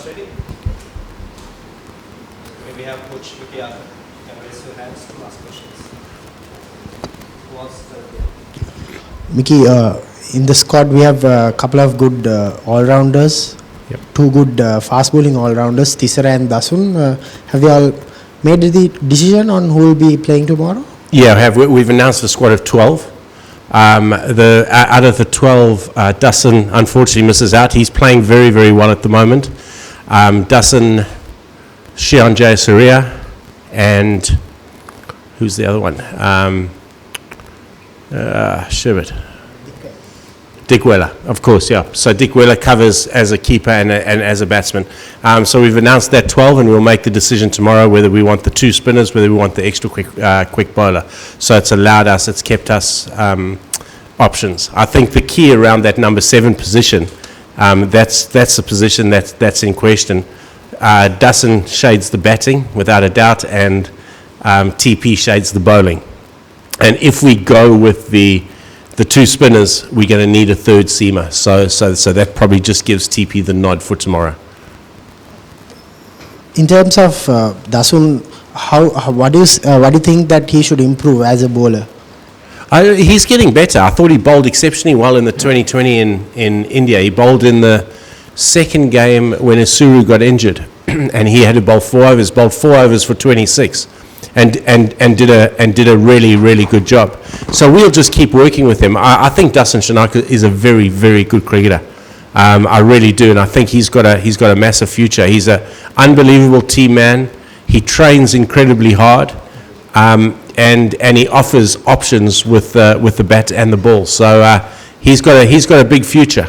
ready? We have Coach Mickey Arthur. You can raise your hands to ask questions. Who wants to? Mickey, in the squad we have a couple of good all-rounders. Yep. Two good fast bowling all-rounders, Tisara and Dasun. Have you all made the decision on who will be playing tomorrow? Yeah, we've announced a squad of 12. Out of the 12, Dasun unfortunately misses out. He's playing very, very well at the moment. Dasun, Shion Jayasuriya, and who's the other one? Shivit. Dick Weller, of course, yeah. So Dick Weller covers as a keeper and as a batsman. So we've announced that 12, and we'll make the decision tomorrow whether we want the two spinners, whether we want the extra quick bowler. So it's allowed us, it's kept us options. I think the key around that number 7 position, that's the position that's in question. Dasun shades the batting, without a doubt, and TP shades the bowling. And if we go with the two spinners, we're going to need a third seamer. So that probably just gives TP the nod for tomorrow. In terms of Dasun, what do you think that he should improve as a bowler? He's getting better. I thought he bowled exceptionally well in the 2020 in India. He bowled in the second game when Isuru got injured, and he had to bowl 4 overs. Bowled 4 overs for 26. And did a really, really good job. So we'll just keep working with him. I think Dasun Shanaka is a very, very good cricketer. I really do, and I think he's got a massive future. He's an unbelievable team man. He trains incredibly hard, and he offers options with the bat and the ball. So he's got a big future.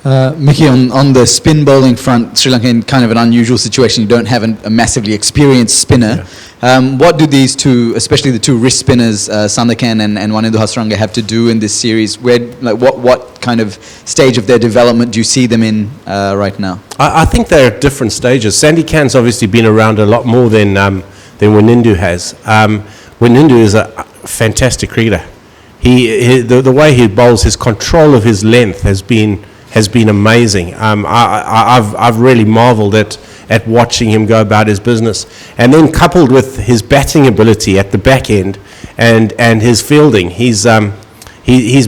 Mickey, on the spin bowling front, Sri Lanka in kind of an unusual situation. You don't have a massively experienced spinner. Yeah. What do these two, especially the two wrist spinners, Sandakan and Wanindu Hasaranga, have to do in this series? What kind of stage of their development do you see them in right now? I think they're at different stages. Sandakan's obviously been around a lot more than Wanindu has. Wanindu is a fantastic cricketer. The way he bowls, his control of his length has been amazing. I've really marvelled at watching him go about his business, and then coupled with his batting ability at the back end and his fielding, he's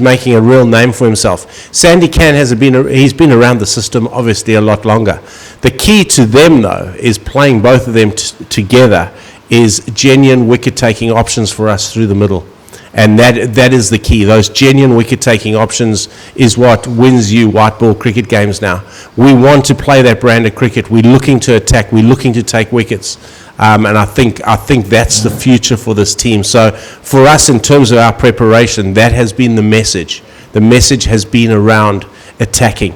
making a real name for himself. Sandakan he's been around the system obviously a lot longer. The key to them though is playing both of them together is genuine wicket-taking options for us through the middle. And that is the key. Those genuine wicket-taking options is what wins you white ball cricket games now. We want to play that brand of cricket. We're looking to attack. We're looking to take wickets. And I think that's the future for this team. So for us, in terms of our preparation, that has been the message. The message has been around attacking.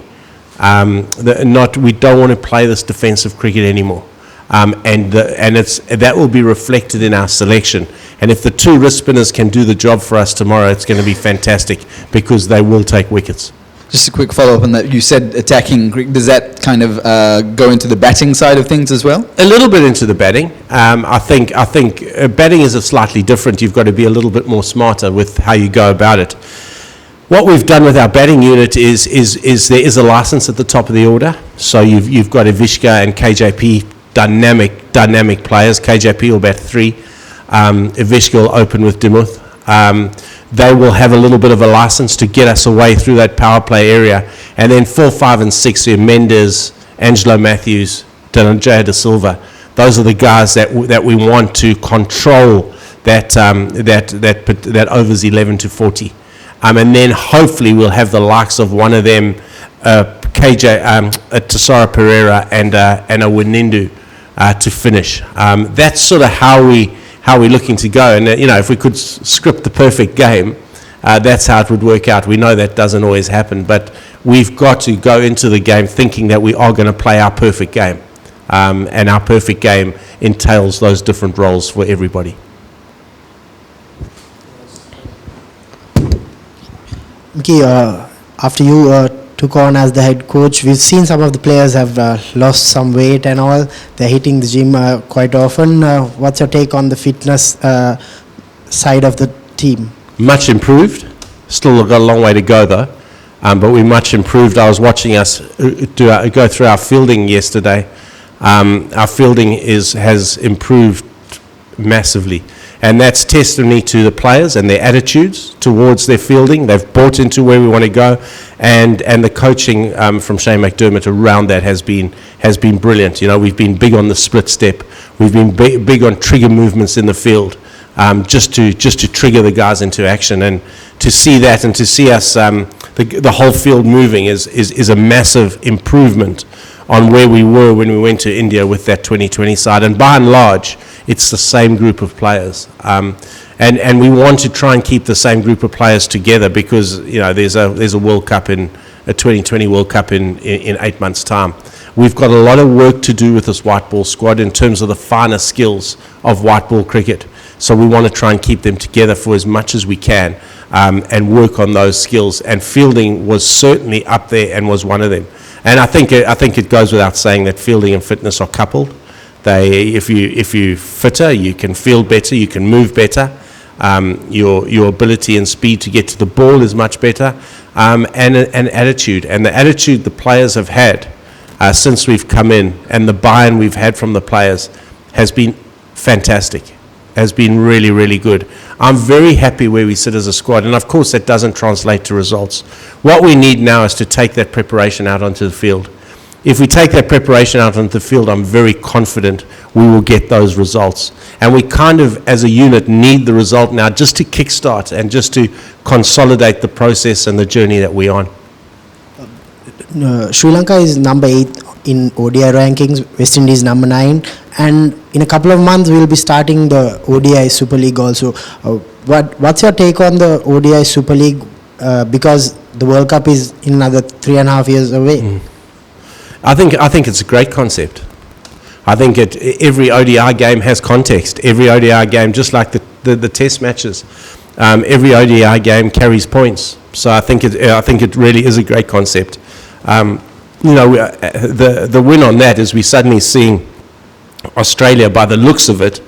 We don't want to play this defensive cricket anymore. That will be reflected in our selection. And if the two wrist spinners can do the job for us tomorrow, it's going to be fantastic because they will take wickets. Just a quick follow-up on that. You said attacking. Does that kind of go into the batting side of things as well? A little bit into the batting. I think batting is slightly different. You've got to be a little bit more smarter with how you go about it. What we've done with our batting unit is there is a license at the top of the order. So you've got Avishka and KJP, dynamic players. KJP will bat 3. Avishka will open with Dimuth. They will have a little bit of a license to get us away through that power play area. And then 4, 5, and 6 are Mendes, Angelo Matthews, Dhananjaya De Silva. Those are the guys that we want to control that overs 11 to 40. And then hopefully we'll have the likes of one of them, Tisara Pereira and a Wanindu to finish. That's sort of how we're looking to go. And if we could script the perfect game, that's how it would work out. We know that doesn't always happen, but we've got to go into the game thinking that we are going to play our perfect game. And our perfect game entails those different roles for everybody. Mickey, after you took on as the head coach, we've seen some of the players have lost some weight and all. They're hitting the gym quite often. What's your take on the fitness side of the team? Much improved. Still got a long way to go though. but we're much improved. I was watching us go through our fielding yesterday. Our fielding has improved massively, and that's testimony to the players and their attitudes towards their fielding. They've bought into where we want to go, and the coaching from Shane McDermott around that has been brilliant. You know, we've been big on the split step. We've been big on trigger movements in the field, just to trigger the guys into action, and to see that and to see us the whole field moving is a massive improvement on where we were when we went to India with that 2020 side. And by and large, it's the same group of players. And we want to try and keep the same group of players together, because, you know, there's a World Cup a 2020 World Cup in 8 months' time. We've got a lot of work to do with this white ball squad in terms of the finer skills of white ball cricket. So we want to try and keep them together for as much as we can, and work on those skills. And fielding was certainly up there and was one of them. And I think it goes without saying that fielding and fitness are coupled. If you fitter, you can field better, you can move better. Your ability and speed to get to the ball is much better, and attitude. And the attitude the players have had since we've come in, and the buy-in we've had from the players, has been fantastic. Has been really, really good. I'm very happy where we sit as a squad, and of course that doesn't translate to results. What we need now is to take that preparation out onto the field. If we take that preparation out onto the field, I'm very confident we will get those results. And we kind of, as a unit, need the result now just to kickstart and just to consolidate the process and the journey that we're on. Sri Lanka is number 8 in ODI rankings, West Indies number 9, and in a couple of months we'll be starting the ODI Super League also. What's your take on the ODI Super League, because the World Cup is in another 3.5 years away? I think it's a great concept. I think every ODI game has context. Every ODI game, just like the test matches, every ODI game carries points. So I think it really is a great concept. You know, the win on that is we suddenly seeing Australia, by the looks of it,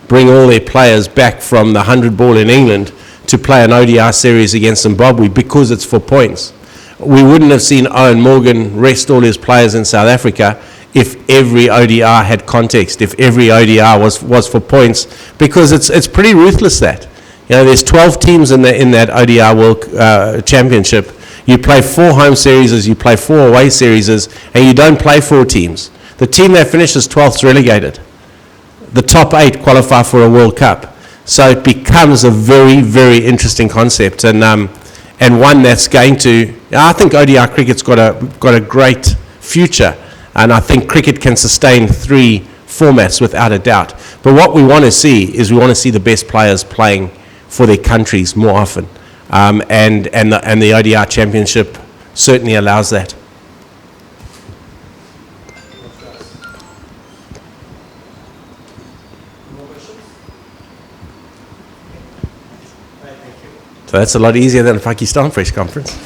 bring all their players back from the 100 ball in England to play an ODI series against Zimbabwe because it's for points. We wouldn't have seen Owen Morgan rest all his players in South Africa if every ODI had context, if every ODI was for points, because it's pretty ruthless that. You know, there's 12 teams in that ODI World Championship. You play 4 home series, you play 4 away series, and you don't play 4 teams. The team that finishes 12th is relegated. The top 8 qualify for a World Cup. So it becomes a very, very interesting concept, and one that's going to, I think ODI cricket's got a great future, and I think cricket can sustain 3 formats without a doubt. But what we want to see is the best players playing for their countries more often, and the ODI Championship certainly allows that. So that's a lot easier than a Pakistan press conference.